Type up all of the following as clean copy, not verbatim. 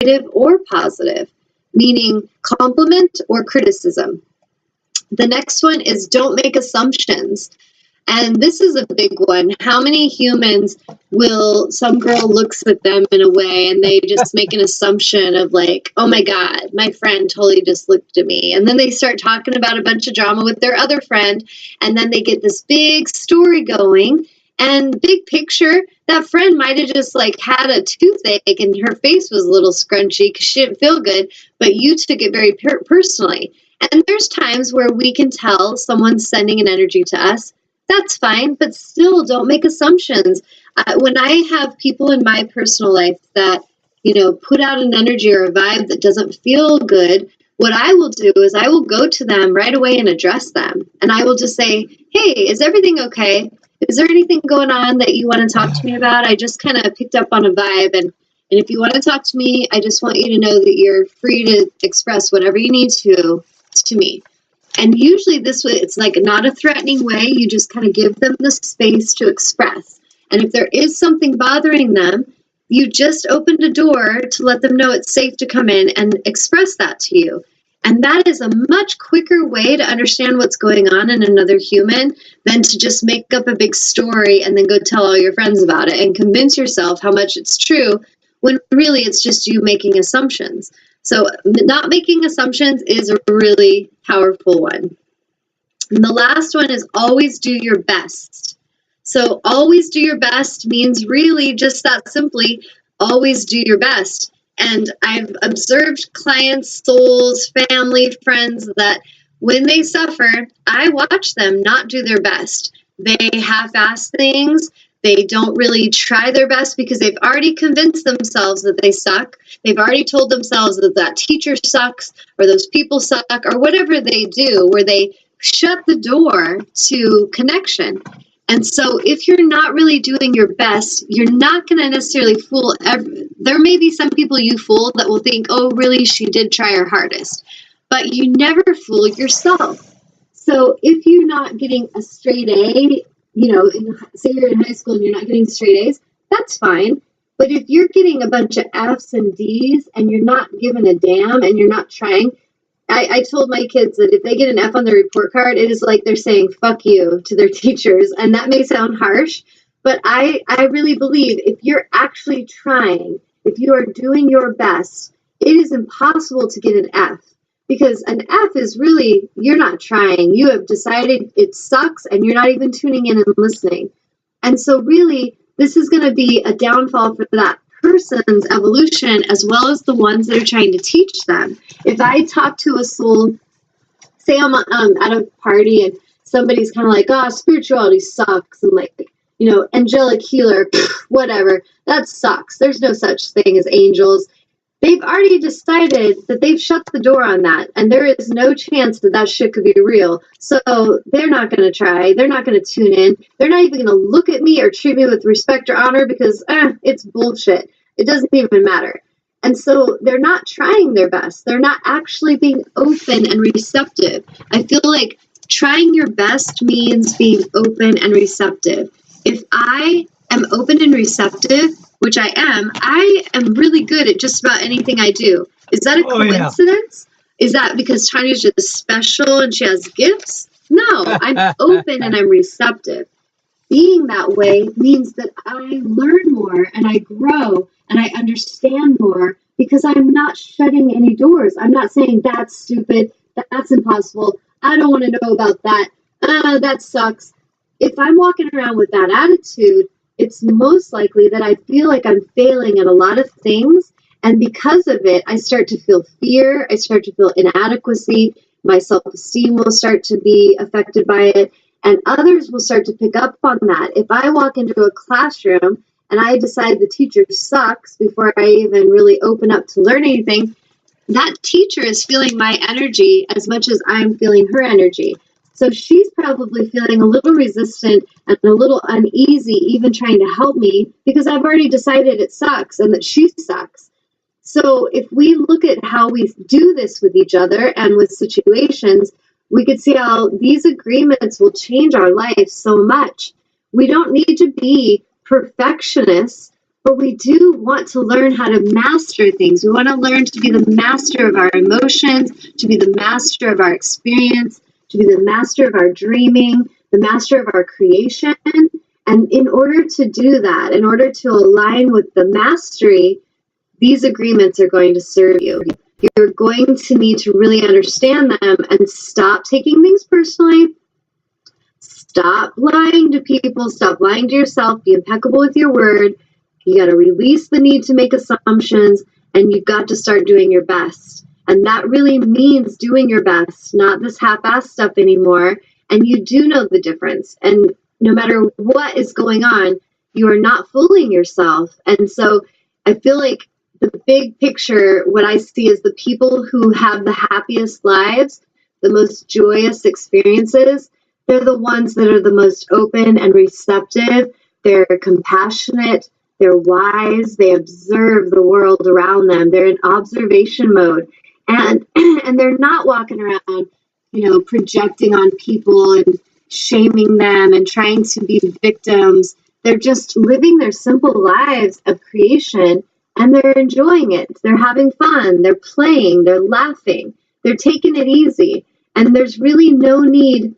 negative or positive, meaning compliment or criticism. The next one is don't make assumptions. And this is a big one. How many humans will, some girl looks at them in a way and they just make an assumption of like, oh my God, my friend totally just looked at me. And then they start talking about a bunch of drama with their other friend. And then they get this big story going. And big picture, that friend might have just like had a toothache and her face was a little scrunchy because she didn't feel good. But you took it very personally. And there's times where we can tell someone's sending an energy to us. That's fine, but still don't make assumptions. When I have people in my personal life that, put out an energy or a vibe that doesn't feel good, what I will do is I will go to them right away and address them. And I will just say, hey, is everything okay? Is there anything going on that you want to talk to me about? I just kind of picked up on a vibe. And if you want to talk to me, I just want you to know that you're free to express whatever you need to me. And usually this way, it's like not a threatening way. You just kind of give them the space to express. And if there is something bothering them, you just opened a door to let them know it's safe to come in and express that to you. And that is a much quicker way to understand what's going on in another human than to just make up a big story and then go tell all your friends about it and convince yourself how much it's true when really it's just you making assumptions. So not making assumptions is a really powerful one. And the last one is always do your best. So always do your best means really just that simply, always do your best. And I've observed clients, souls, family, friends that when they suffer, I watch them not do their best. They half-ass things. They don't really try their best because they've already convinced themselves that they suck. They've already told themselves that that teacher sucks or those people suck or whatever they do, where they shut the door to connection. And so if you're not really doing your best, you're not going to necessarily fool. There may be some people you fool that will think, oh, really, she did try her hardest. But you never fool yourself. So if you're not getting a straight A, say you're in high school and you're not getting straight A's, that's fine. But if you're getting a bunch of F's and D's and you're not giving a damn and you're not trying, I told my kids that if they get an F on their report card, it is like they're saying fuck you to their teachers. And that may sound harsh, but I really believe if you're actually trying, if you are doing your best, it is impossible to get an F. Because an F is really, you're not trying. You have decided it sucks and you're not even tuning in and listening. And so really, this is going to be a downfall for that person's evolution as well as the ones that are trying to teach them. If I talk to a soul, say I'm at a party and somebody's kind of like, oh, spirituality sucks. And like, angelic healer, whatever, that sucks. There's no such thing as angels. They've already decided that they've shut the door on that, and there is no chance that that shit could be real. So they're not going to try. They're not going to tune in. They're not even going to look at me or treat me with respect or honor because it's bullshit. It doesn't even matter. And so they're not trying their best. They're not actually being open and receptive. I feel like trying your best means being open and receptive. If I am open and receptive, which I am really good at just about anything I do. Is that a coincidence? Yeah. Is that because Tanya's just special and she has gifts? No, I'm open and I'm receptive. Being that way means that I learn more and I grow and I understand more because I'm not shutting any doors. I'm not saying that's stupid, that's impossible, I don't want to know about that, that sucks. If I'm walking around with that attitude, it's most likely that I feel like I'm failing at a lot of things. And because of it, I start to feel fear. I start to feel inadequacy. My self-esteem will start to be affected by it. And others will start to pick up on that. If I walk into a classroom and I decide the teacher sucks before I even really open up to learn anything, that teacher is feeling my energy as much as I'm feeling her energy. So she's probably feeling a little resistant and a little uneasy, even trying to help me, because I've already decided it sucks and that she sucks. So if we look at how we do this with each other and with situations, we could see how these agreements will change our life so much. We don't need to be perfectionists. But we do want to learn how to master things. We want to learn to be the master of our emotions, to be the master of our experience, to be the master of our dreaming, the master of our creation. And in order to do that, in order to align with the mastery, these agreements are going to serve you. You're going to need to really understand them and stop taking things personally. Stop lying to people. Stop lying to yourself. Be impeccable with your word. You got to release the need to make assumptions, and you've got to start doing your best. And that really means doing your best, not this half-assed stuff anymore. And you do know the difference. And no matter what is going on, you are not fooling yourself. And so I feel like the big picture, what I see is the people who have the happiest lives, the most joyous experiences, they're the ones that are the most open and receptive. They're compassionate. They're wise. They observe the world around them. They're in observation mode. And they're not walking around, projecting on people and shaming them and trying to be victims. They're just living their simple lives of creation, and they're enjoying it. They're having fun. They're playing. They're laughing. They're taking it easy. And there's really no need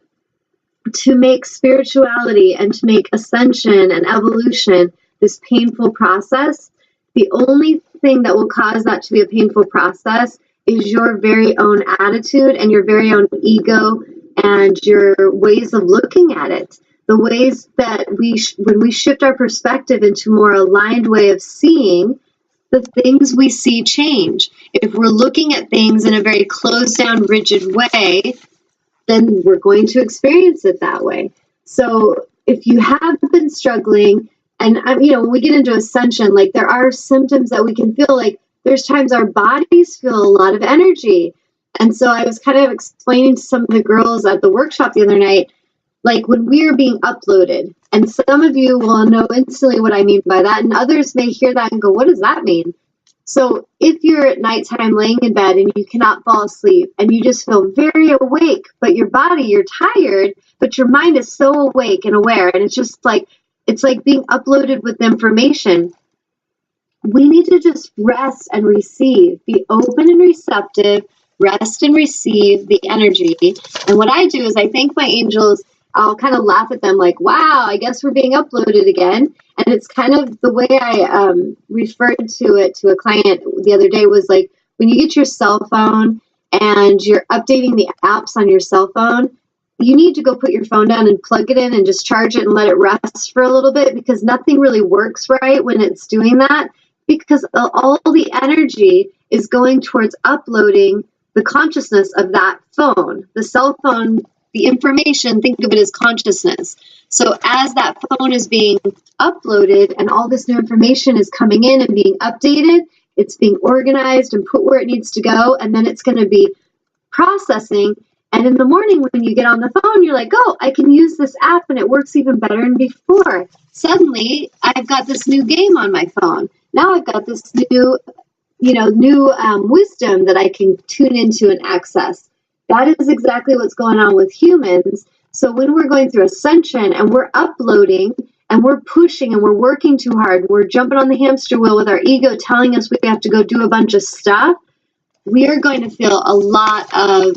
to make spirituality and to make ascension and evolution this painful process. The only thing that will cause that to be a painful process is your very own attitude and your very own ego and your ways of looking at it. The ways that when we shift our perspective into a more aligned way of seeing, the things we see change. If we're looking at things in a very closed down, rigid way, then we're going to experience it that way. So if you have been struggling, and when we get into ascension, like there are symptoms that we can feel, like there's times our bodies feel a lot of energy. And so I was kind of explaining to some of the girls at the workshop the other night, like when we are being uploaded, and some of you will know instantly what I mean by that, and others may hear that and go, what does that mean? So if you're at nighttime laying in bed and you cannot fall asleep and you just feel very awake, but your body, you're tired, but your mind is so awake and aware, and it's like being uploaded with information. We need to just rest and receive, be open and receptive, rest and receive the energy. And what I do is I thank my angels. I'll kind of laugh at them like, wow, I guess we're being uploaded again. And it's kind of the way I referred to it to a client the other day was like, when you get your cell phone and you're updating the apps on your cell phone, you need to go put your phone down and plug it in and just charge it and let it rest for a little bit, because nothing really works right when it's doing that, because all the energy is going towards uploading the consciousness of that phone. The cell phone, the information, think of it as consciousness. So as that phone is being uploaded and all this new information is coming in and being updated, it's being organized and put where it needs to go, and then it's going to be processing. And in the morning when you get on the phone, you're like, oh, I can use this app and it works even better than before. Suddenly, I've got this new game on my phone. Now I've got this new wisdom that I can tune into and access. That is exactly what's going on with humans. So when we're going through ascension and we're uploading and we're pushing and we're working too hard, we're jumping on the hamster wheel with our ego telling us we have to go do a bunch of stuff, we are going to feel a lot of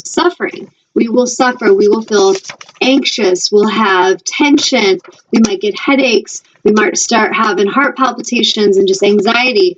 suffering. We will suffer. We will feel anxious. We'll have tension. We might get headaches. We might start having heart palpitations and just anxiety.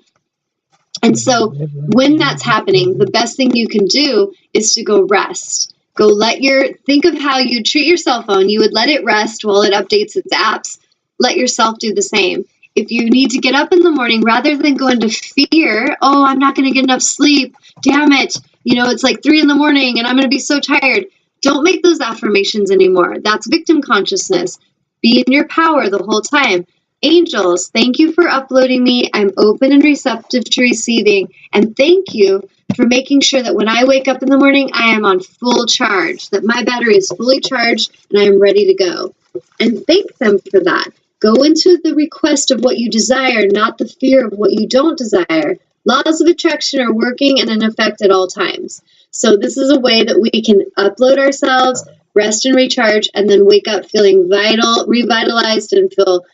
And so when that's happening, the best thing you can do is to go rest. Think of how you treat your cell phone. You would let it rest while it updates its apps. Let yourself do the same. If you need to get up in the morning, rather than go into fear, oh, I'm not going to get enough sleep, damn it, it's like 3 a.m. and I'm going to be so tired. Don't make those affirmations anymore. That's victim consciousness. Be in your power the whole time. Angels, thank you for uploading me. I'm open and receptive to receiving. And thank you for making sure that when I wake up in the morning, I am on full charge, that my battery is fully charged and I am ready to go. And thank them for that. Go into the request of what you desire, not the fear of what you don't desire. Laws of attraction are working and in effect at all times. So this is a way that we can upload ourselves, rest and recharge, and then wake up feeling vital, revitalized, and feel,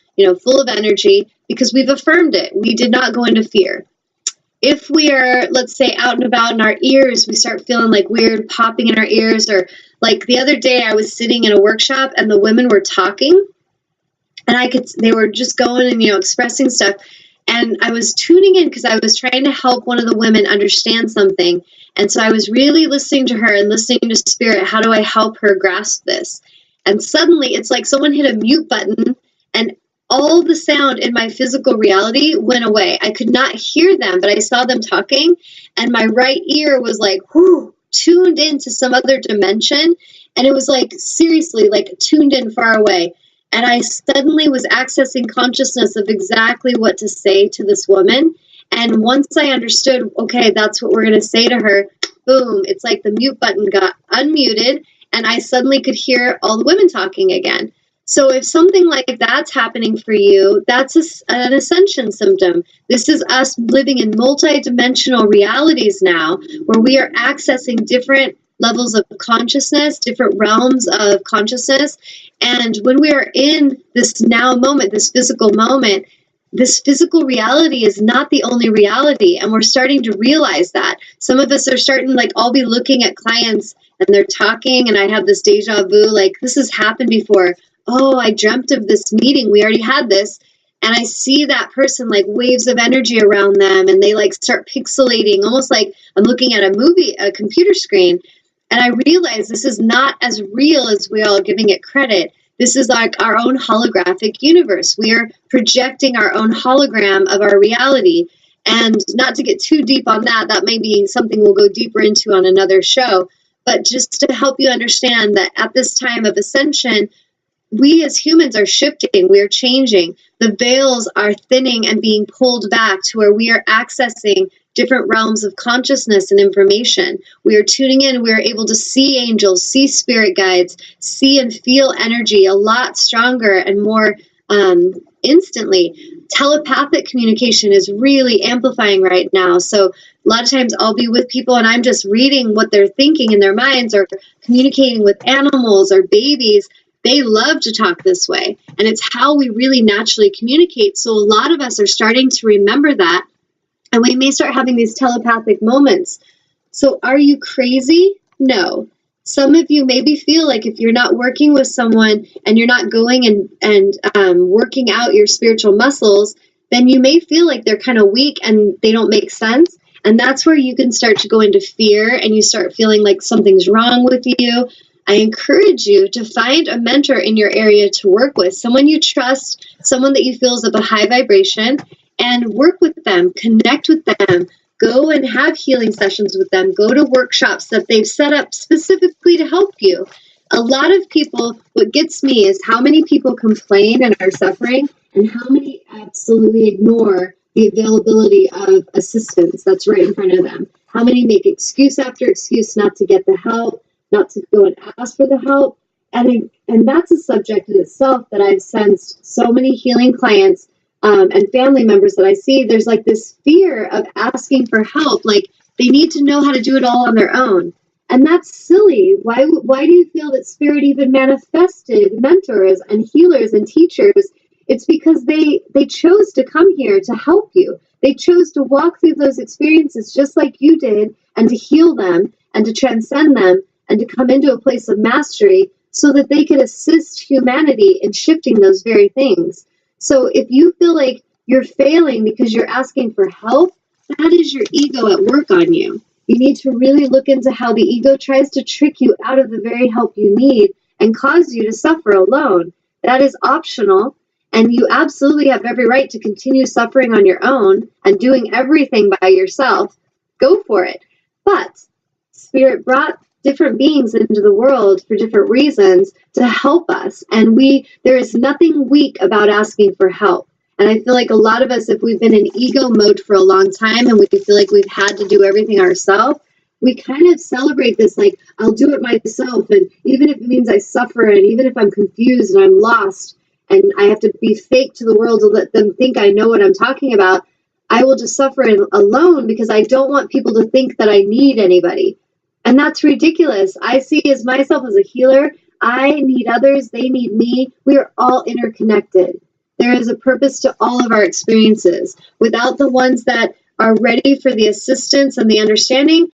full of energy, because we've affirmed it. We did not go into fear. If we are, let's say, out and about in our ears, we start feeling like weird popping in our ears, or like the other day I was sitting in a workshop and the women were talking and they were just going and, expressing stuff. And I was tuning in because I was trying to help one of the women understand something. And so I was really listening to her and listening to spirit. How do I help her grasp this? And suddenly it's like someone hit a mute button and all the sound in my physical reality went away. I could not hear them, but I saw them talking. And my right ear was like, whoo, tuned into some other dimension. And it was like, seriously, like tuned in far away. And I suddenly was accessing consciousness of exactly what to say to this woman. And once I understood, okay, that's what we're going to say to her, boom, it's like the mute button got unmuted and I suddenly could hear all the women talking again. So if something like that's happening for you, that's an ascension symptom. This is us living in multidimensional realities now, where we are accessing different levels of consciousness, different realms of consciousness. And when we are in this now moment, this physical moment, this physical reality is not the only reality. And we're starting to realize that. Some of us are starting, like, I'll be looking at clients and they're talking and I have this deja vu, like, this has happened before. Oh, I dreamt of this meeting. We already had this. And I see that person, like, waves of energy around them and they like start pixelating, almost like I'm looking at a computer screen. And I realize this is not as real as we all are giving it credit. This is like our own holographic universe. We are projecting our own hologram of our reality. And not to get too deep on that, that may be something we'll go deeper into on another show. But just to help you understand that at this time of ascension, we as humans are shifting, we are changing. The veils are thinning and being pulled back to where we are accessing different realms of consciousness and information. We are tuning in, we are able to see angels, see spirit guides, see and feel energy a lot stronger and more instantly. Telepathic communication is really amplifying right now. So a lot of times I'll be with people and I'm just reading what they're thinking in their minds, or communicating with animals or babies. They love to talk this way, and it's how we really naturally communicate. So a lot of us are starting to remember that, and we may start having these telepathic moments. So are you crazy? No. Some of you maybe feel like if you're not working with someone and you're not going and working out your spiritual muscles, then you may feel like they're kind of weak and they don't make sense. And that's where you can start to go into fear and you start feeling like something's wrong with you. I encourage you to find a mentor in your area to work with, someone you trust, someone that you feel is of a high vibration, and work with them, connect with them, go and have healing sessions with them, go to workshops that they've set up specifically to help you. A lot of people, what gets me is how many people complain and are suffering, and how many absolutely ignore the availability of assistance that's right in front of them. How many make excuse after excuse not to get the help, not to go and ask for the help. And that's a subject in itself that I've sensed so many healing clients and family members that I see. There's like this fear of asking for help, like they need to know how to do it all on their own. And that's silly. Why do you feel that Spirit even manifested mentors and healers and teachers? It's because they chose to come here to help you. They chose to walk through those experiences just like you did, and to heal them and to transcend them and to come into a place of mastery so that they could assist humanity in shifting those very things. So if you feel like you're failing because you're asking for help, that is your ego at work on you. You need to really look into how the ego tries to trick you out of the very help you need and cause you to suffer alone. That is optional, and you absolutely have every right to continue suffering on your own and doing everything by yourself. Go for it. But Spirit brought different beings into the world for different reasons to help us. And there is nothing weak about asking for help. And I feel like a lot of us, if we've been in ego mode for a long time and we feel like we've had to do everything ourselves, we kind of celebrate this, like, I'll do it myself. And even if it means I suffer, and even if I'm confused and I'm lost and I have to be fake to the world to let them think I know what I'm talking about, I will just suffer alone because I don't want people to think that I need anybody. And that's ridiculous. I see as myself as a healer. I need others. They need me. We are all interconnected. There is a purpose to all of our experiences. Without the ones that are ready for the assistance and the understanding,